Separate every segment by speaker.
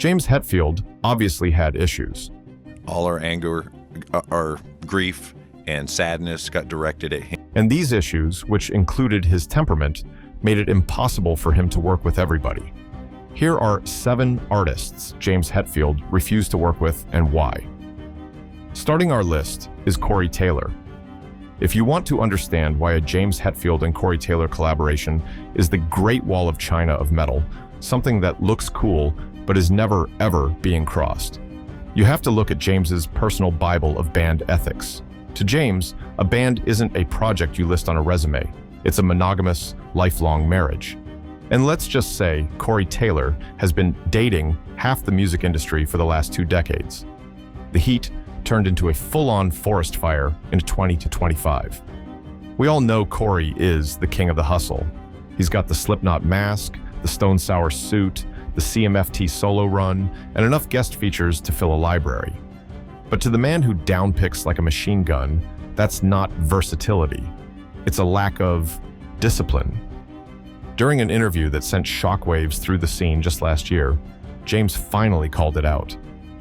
Speaker 1: James Hetfield obviously had issues.
Speaker 2: All our anger, our grief, and sadness got directed at him.
Speaker 1: And these issues, which included his temperament, made it impossible for him to work with everybody. Here are 7 artists James Hetfield refused to work with and why. Starting our list is Corey Taylor. If you want to understand why a James Hetfield and Corey Taylor collaboration is the Great Wall of China of metal, something that looks cool but is never ever being crossed, you have to look at James's personal Bible of band ethics. To James, a band isn't a project you list on a resume. It's a monogamous, lifelong marriage. And let's just say Corey Taylor has been dating half the music industry for the last 2 decades. The heat turned into a full-on forest fire in 2025. We all know Corey is the king of the hustle. He's got the Slipknot mask, the Stone Sour suit, the CMFT solo run, and enough guest features to fill a library. But to the man who downpicks like a machine gun, that's not versatility. It's a lack of discipline. During an interview that sent shockwaves through the scene just last year, James finally called it out.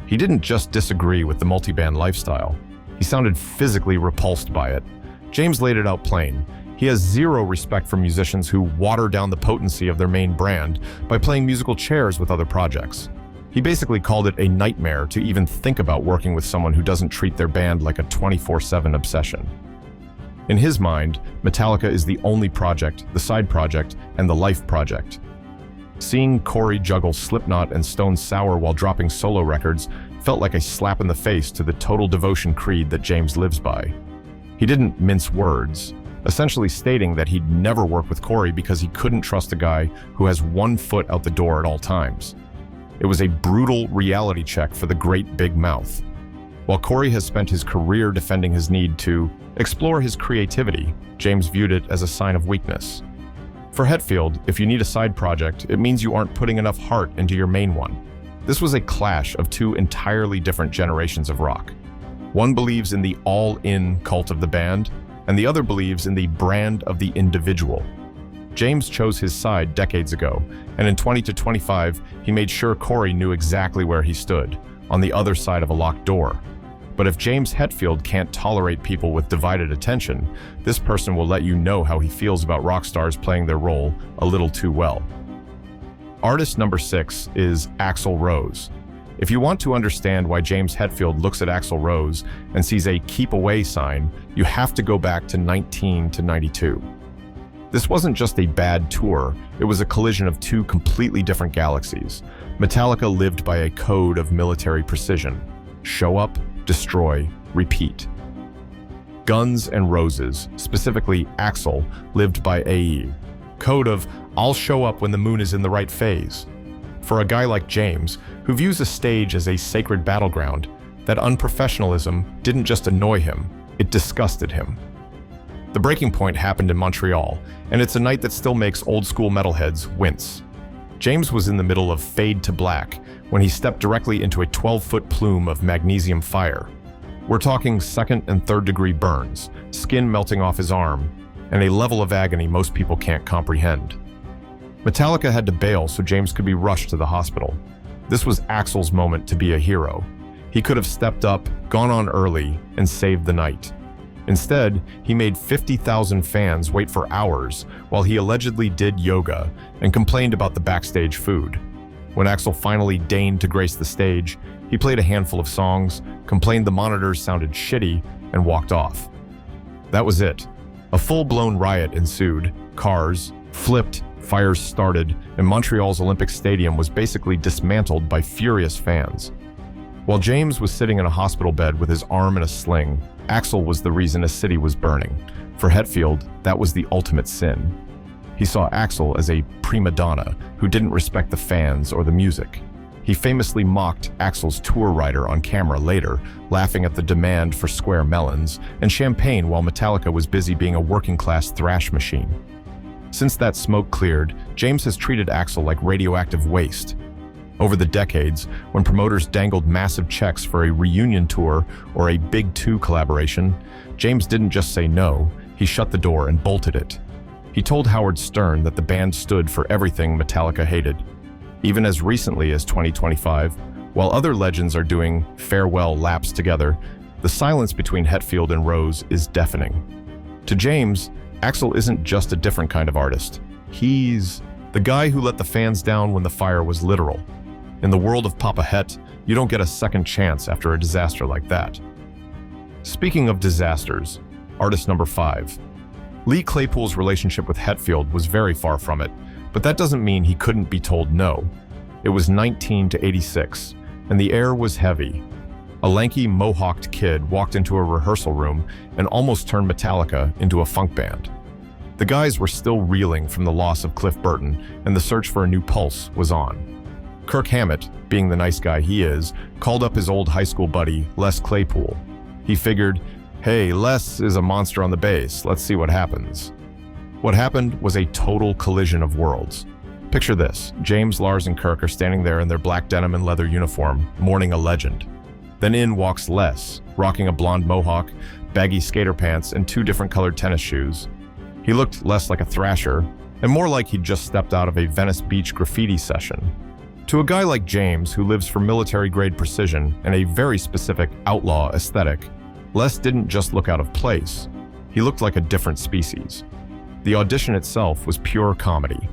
Speaker 1: He didn't just disagree with the multi-band lifestyle. He sounded physically repulsed by it. James laid it out plain. He has zero respect for musicians who water down the potency of their main brand by playing musical chairs with other projects. He basically called it a nightmare to even think about working with someone who doesn't treat their band like a 24/7 obsession. In his mind, Metallica is the only project, the side project, and the life project. Seeing Corey juggle Slipknot and Stone Sour while dropping solo records felt like a slap in the face to the total devotion creed that James lives by. He didn't mince words, essentially stating that he'd never work with Corey because he couldn't trust a guy who has 1 foot out the door at all times. It was a brutal reality check for the great big mouth. While Corey has spent his career defending his need to explore his creativity, James viewed it as a sign of weakness. For Hetfield, if you need a side project, it means you aren't putting enough heart into your main one. This was a clash of 2 entirely different generations of rock. One believes in the all-in cult of the band, and the other believes in the brand of the individual. James chose his side decades ago, and in 2025, he made sure Corey knew exactly where he stood, on the other side of a locked door. But if James Hetfield can't tolerate people with divided attention, this person will let you know how he feels about rock stars playing their role a little too well. Artist number 6 is Axl Rose. If you want to understand why James Hetfield looks at Axl Rose and sees a keep away sign, you have to go back to 19 to 92. This wasn't just a bad tour, it was a collision of 2 completely different galaxies. Metallica lived by a code of military precision. Show up, destroy, repeat. Guns N' Roses, specifically Axl, lived by a code of I'll show up when the moon is in the right phase. For a guy like James, who views a stage as a sacred battleground, that unprofessionalism didn't just annoy him, it disgusted him. The breaking point happened in Montreal, and it's a night that still makes old-school metalheads wince. James was in the middle of Fade to Black when he stepped directly into a 12-foot plume of magnesium fire. We're talking 2nd and 3rd degree burns, skin melting off his arm, and a level of agony most people can't comprehend. Metallica had to bail so James could be rushed to the hospital. This was Axl's moment to be a hero. He could have stepped up, gone on early, and saved the night. Instead, he made 50,000 fans wait for hours while he allegedly did yoga and complained about the backstage food. When Axl finally deigned to grace the stage, he played a handful of songs, complained the monitors sounded shitty, and walked off. That was it. A full-blown riot ensued. Cars flipped, fires started, and Montreal's Olympic Stadium was basically dismantled by furious fans. While James was sitting in a hospital bed with his arm in a sling, Axl was the reason a city was burning. For Hetfield, that was the ultimate sin. He saw Axl as a prima donna who didn't respect the fans or the music. He famously mocked Axl's tour rider on camera later, laughing at the demand for square melons and champagne while Metallica was busy being a working-class thrash machine. Since that smoke cleared, James has treated Axl like radioactive waste. Over the decades, when promoters dangled massive checks for a reunion tour or a Big Two collaboration, James didn't just say no, he shut the door and bolted it. He told Howard Stern that the band stood for everything Metallica hated. Even as recently as 2025, while other legends are doing farewell laps together, the silence between Hetfield and Rose is deafening. To James, Axl isn't just a different kind of artist. He's the guy who let the fans down when the fire was literal. In the world of Papa Het, you don't get a second chance after a disaster like that. Speaking of disasters, artist number 5. Lee Claypool's relationship with Hetfield was very far from it, but that doesn't mean he couldn't be told no. It was 1986, and the air was heavy. A lanky, mohawked kid walked into a rehearsal room and almost turned Metallica into a funk band. The guys were still reeling from the loss of Cliff Burton, and the search for a new pulse was on. Kirk Hammett, being the nice guy he is, called up his old high school buddy, Les Claypool. He figured, hey, Les is a monster on the bass, let's see what happens. What happened was a total collision of worlds. Picture this: James, Lars, and Kirk are standing there in their black denim and leather uniform, mourning a legend. Then in walks Les, rocking a blonde mohawk, baggy skater pants, and 2 different colored tennis shoes. He looked less like a thrasher, and more like he'd just stepped out of a Venice Beach graffiti session. To a guy like James, who lives for military-grade precision and a very specific outlaw aesthetic, Les didn't just look out of place. He looked like a different species. The audition itself was pure comedy.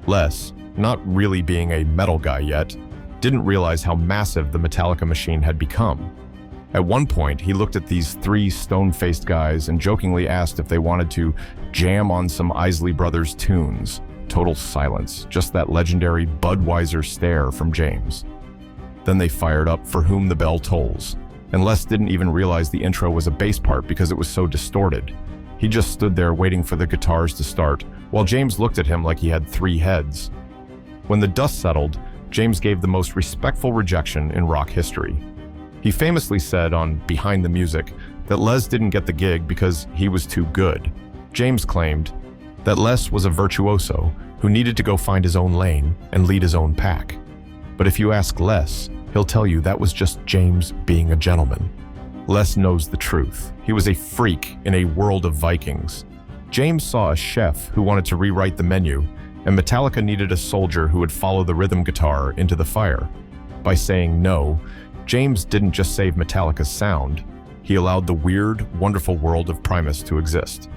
Speaker 1: Les, not really being a metal guy yet, didn't realize how massive the Metallica machine had become. At one point, he looked at these 3 stone-faced guys and jokingly asked if they wanted to jam on some Isley Brothers tunes. Total silence, just that legendary Budweiser stare from James. Then they fired up For Whom the Bell Tolls, and Les didn't even realize the intro was a bass part because it was so distorted. He just stood there waiting for the guitars to start, while James looked at him like he had 3 heads. When the dust settled, James gave the most respectful rejection in rock history. He famously said on Behind the Music that Les didn't get the gig because he was too good. James claimed that Les was a virtuoso who needed to go find his own lane and lead his own pack. But if you ask Les, he'll tell you that was just James being a gentleman. Les knows the truth. He was a freak in a world of Vikings. James saw a chef who wanted to rewrite the menu, and Metallica needed a soldier who would follow the rhythm guitar into the fire. By saying no, James didn't just save Metallica's sound, he allowed the weird, wonderful world of Primus to exist.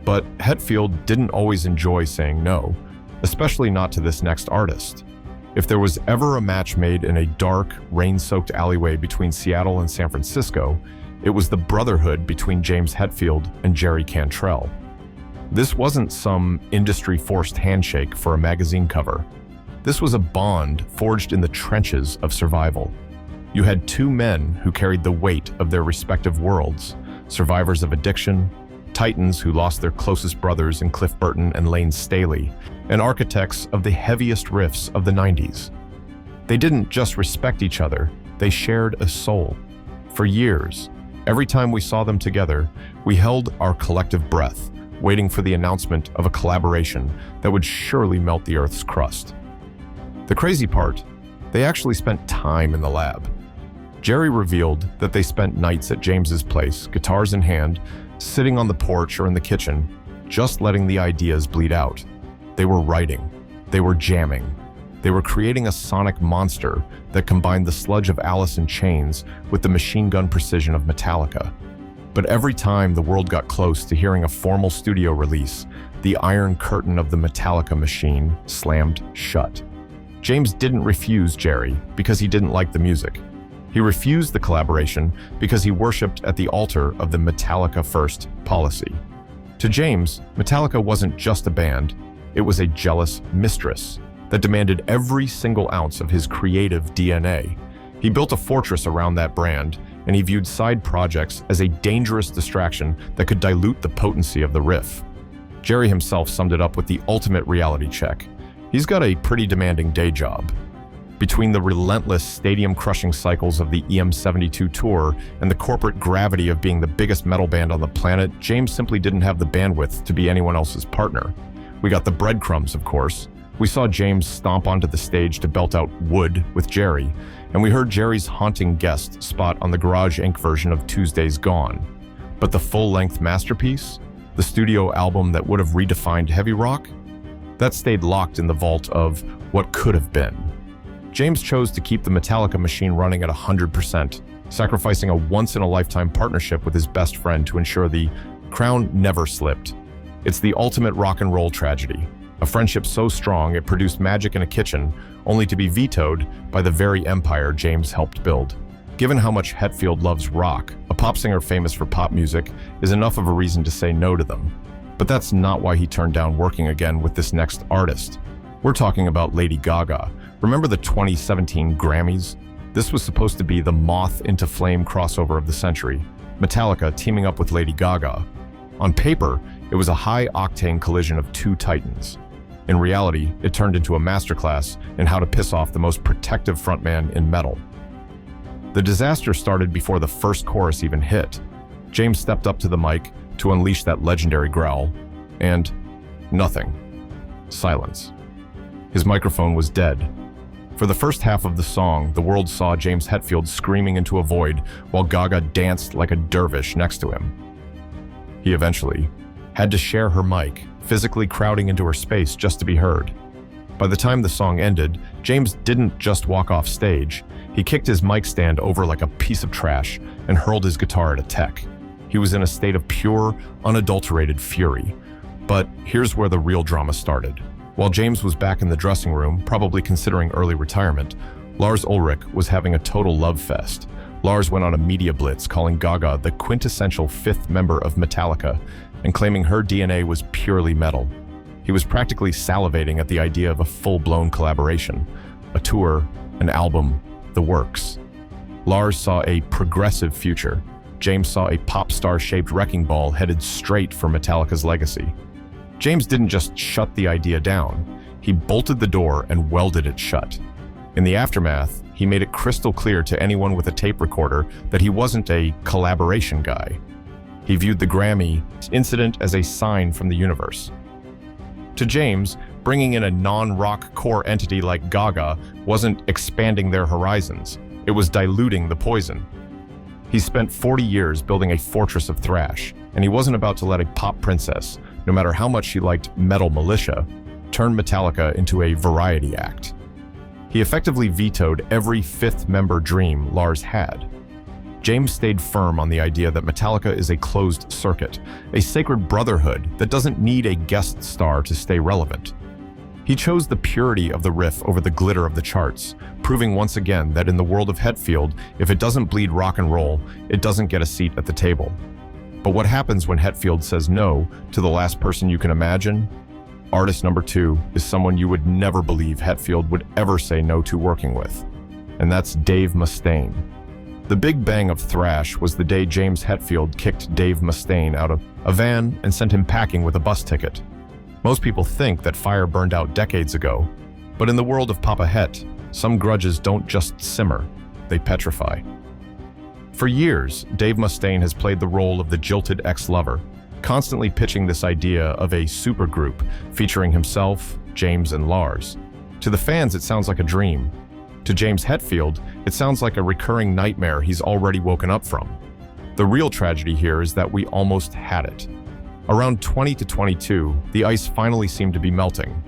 Speaker 1: But Hetfield didn't always enjoy saying no, especially not to this next artist. If there was ever a match made in a dark, rain-soaked alleyway between Seattle and San Francisco, it was the brotherhood between James Hetfield and Jerry Cantrell. This wasn't some industry-forced handshake for a magazine cover. This was a bond forged in the trenches of survival. You had 2 men who carried the weight of their respective worlds, survivors of addiction, titans who lost their closest brothers in Cliff Burton and Lane Staley, and architects of the heaviest riffs of the 90s. They didn't just respect each other, they shared a soul. For years, every time we saw them together, we held our collective breath, waiting for the announcement of a collaboration that would surely melt the Earth's crust. The crazy part, they actually spent time in the lab. Jerry revealed that they spent nights at James's place, guitars in hand, sitting on the porch or in the kitchen, just letting the ideas bleed out. They were writing, they were jamming, they were creating a sonic monster that combined the sludge of Alice in Chains with the machine gun precision of Metallica. But every time the world got close to hearing a formal studio release, the iron curtain of the Metallica machine slammed shut. James didn't refuse Jerry because he didn't like the music. He refused the collaboration because he worshipped at the altar of the Metallica First policy. To James, Metallica wasn't just a band, it was a jealous mistress that demanded every single ounce of his creative DNA. He built a fortress around that brand, and he viewed side projects as a dangerous distraction that could dilute the potency of the riff. Jerry himself summed it up with the ultimate reality check. He's got a pretty demanding day job. Between the relentless stadium-crushing cycles of the EM72 tour and the corporate gravity of being the biggest metal band on the planet, James simply didn't have the bandwidth to be anyone else's partner. We got the breadcrumbs, of course. We saw James stomp onto the stage to belt out Wood with Jerry, and we heard Jerry's haunting guest spot on the Garage Inc. version of Tuesday's Gone. But the full-length masterpiece, the studio album that would have redefined heavy rock, That stayed locked in the vault of what could have been. James chose to keep the Metallica machine running at 100%, sacrificing a once-in-a-lifetime partnership with his best friend to ensure the crown never slipped. It's the ultimate rock and roll tragedy. A friendship so strong it produced magic in a kitchen, only to be vetoed by the very empire James helped build. Given how much Hetfield loves rock, a pop singer famous for pop music is enough of a reason to say no to them. But that's not why he turned down working again with this next artist. We're talking about Lady Gaga. Remember the 2017 Grammys? This was supposed to be the Moth into Flame crossover of the century, Metallica teaming up with Lady Gaga. On paper, it was a high-octane collision of two titans. In reality, it turned into a masterclass in how to piss off the most protective frontman in metal. The disaster started before the first chorus even hit. James stepped up to the mic to unleash that legendary growl, and nothing. Silence. His microphone was dead. For the first half of the song, the world saw James Hetfield screaming into a void while Gaga danced like a dervish next to him. He eventually had to share her mic, physically crowding into her space just to be heard. By the time the song ended, James didn't just walk off stage. He kicked his mic stand over like a piece of trash and hurled his guitar at a tech. He was in a state of pure, unadulterated fury. But here's where the real drama started. While James was back in the dressing room, probably considering early retirement, Lars Ulrich was having a total love fest. Lars went on a media blitz calling Gaga the quintessential fifth member of Metallica and claiming her DNA was purely metal. He was practically salivating at the idea of a full-blown collaboration, a tour, an album, the works. Lars saw a progressive future. James saw a pop star-shaped wrecking ball headed straight for Metallica's legacy. James didn't just shut the idea down. He bolted the door and welded it shut. In the aftermath, he made it crystal clear to anyone with a tape recorder that he wasn't a collaboration guy. He viewed the Grammy incident as a sign from the universe. To James, bringing in a non-rock core entity like Gaga wasn't expanding their horizons. It was diluting the poison. He spent 40 years building a fortress of thrash, and he wasn't about to let a pop princess, no matter how much she liked metal militia, turn Metallica into a variety act. He effectively vetoed every fifth-member dream Lars had. James stayed firm on the idea that Metallica is a closed circuit, a sacred brotherhood that doesn't need a guest star to stay relevant. He chose the purity of the riff over the glitter of the charts, proving once again that in the world of Hetfield, if it doesn't bleed rock and roll, it doesn't get a seat at the table. But what happens when Hetfield says no to the last person you can imagine? Artist number 2 is someone you would never believe Hetfield would ever say no to working with, and that's Dave Mustaine. The big bang of thrash was the day James Hetfield kicked Dave Mustaine out of a van and sent him packing with a bus ticket. Most people think that fire burned out decades ago, but in the world of Papa Het, some grudges don't just simmer, they petrify. For years, Dave Mustaine has played the role of the jilted ex-lover, constantly pitching this idea of a supergroup featuring himself, James, and Lars. To the fans, it sounds like a dream. To James Hetfield, it sounds like a recurring nightmare he's already woken up from. The real tragedy here is that we almost had it. Around 20 to 22, the ice finally seemed to be melting.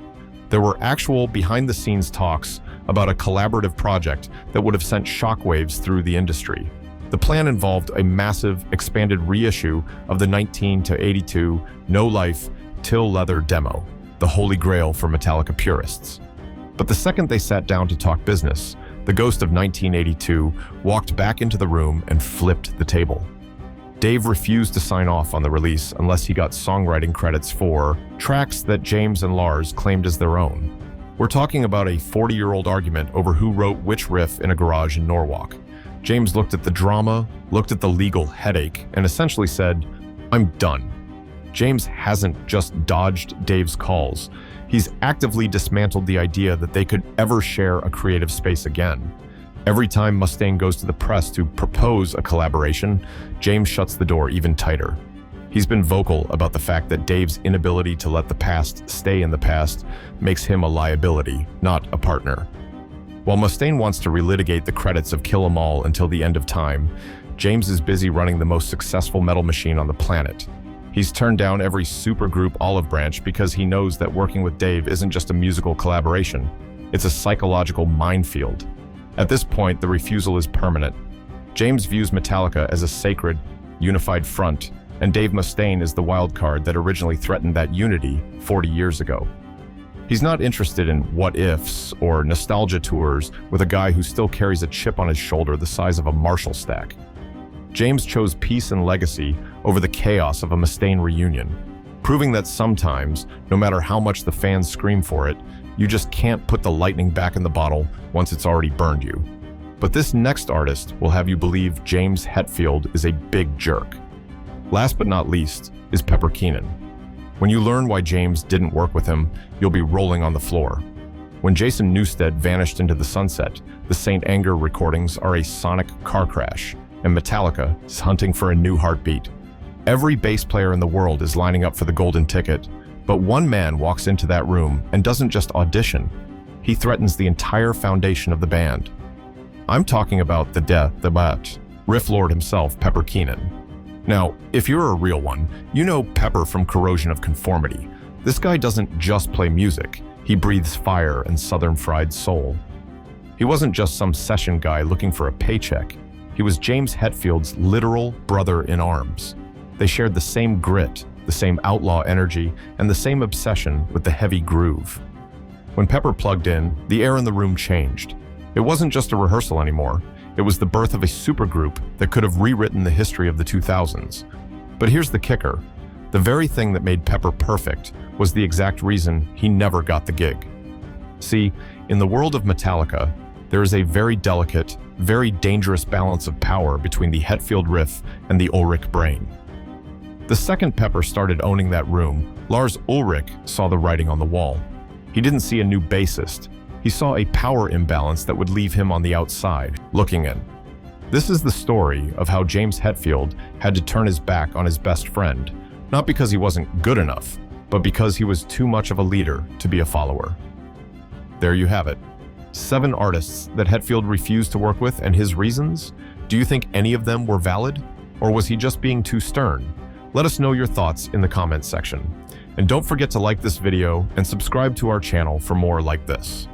Speaker 1: There were actual behind-the-scenes talks about a collaborative project that would have sent shockwaves through the industry. The plan involved a massive, expanded reissue of the 19 to 82 No Life, Till Leather demo, the holy grail for Metallica purists. But the second they sat down to talk business, the ghost of 1982 walked back into the room and flipped the table. Dave refused to sign off on the release unless he got songwriting credits for tracks that James and Lars claimed as their own. We're talking about a 40-year-old argument over who wrote which riff in a garage in Norwalk. James looked at the drama, looked at the legal headache, and essentially said, "I'm done." James hasn't just dodged Dave's calls. He's actively dismantled the idea that they could ever share a creative space again. Every time Mustaine goes to the press to propose a collaboration, James shuts the door even tighter. He's been vocal about the fact that Dave's inability to let the past stay in the past makes him a liability, not a partner. While Mustaine wants to relitigate the credits of Kill 'Em All until the end of time, James is busy running the most successful metal machine on the planet. He's turned down every supergroup olive branch because he knows that working with Dave isn't just a musical collaboration, it's a psychological minefield. At this point, the refusal is permanent. James views Metallica as a sacred, unified front, and Dave Mustaine is the wild card that originally threatened that unity 40 years ago. He's not interested in what-ifs or nostalgia tours with a guy who still carries a chip on his shoulder the size of a Marshall stack. James chose peace and legacy over the chaos of a Mustaine reunion, proving that sometimes, no matter how much the fans scream for it, you just can't put the lightning back in the bottle once it's already burned you. But this next artist will have you believe James Hetfield is a big jerk. Last but not least is Pepper Keenan. When you learn why James didn't work with him, you'll be rolling on the floor. When Jason Newsted vanished into the sunset, the St. Anger recordings are a sonic car crash, and Metallica is hunting for a new heartbeat. Every bass player in the world is lining up for the golden ticket, but one man walks into that room and doesn't just audition. He threatens the entire foundation of the band. I'm talking about the riff lord himself, Pepper Keenan. Now, if you're a real one, you know Pepper from Corrosion of Conformity. This guy doesn't just play music, he breathes fire and southern fried soul. He wasn't just some session guy looking for a paycheck. He was James Hetfield's literal brother in arms. They shared the same grit, the same outlaw energy, and the same obsession with the heavy groove. When Pepper plugged in, the air in the room changed. It wasn't just a rehearsal anymore. It was the birth of a supergroup that could have rewritten the history of the 2000s. But here's the kicker. The very thing that made Pepper perfect was the exact reason he never got the gig. See, in the world of Metallica, there is a very delicate, very dangerous balance of power between the Hetfield riff and the Ulrich brain. The second Pepper started owning that room, Lars Ulrich saw the writing on the wall. He didn't see a new bassist. He saw a power imbalance that would leave him on the outside, looking in. This is the story of how James Hetfield had to turn his back on his best friend, not because he wasn't good enough, but because he was too much of a leader to be a follower. There you have it. 7 artists that Hetfield refused to work with, and his reasons? Do you think any of them were valid? Or was he just being too stern? Let us know your thoughts in the comments section. And don't forget to like this video and subscribe to our channel for more like this.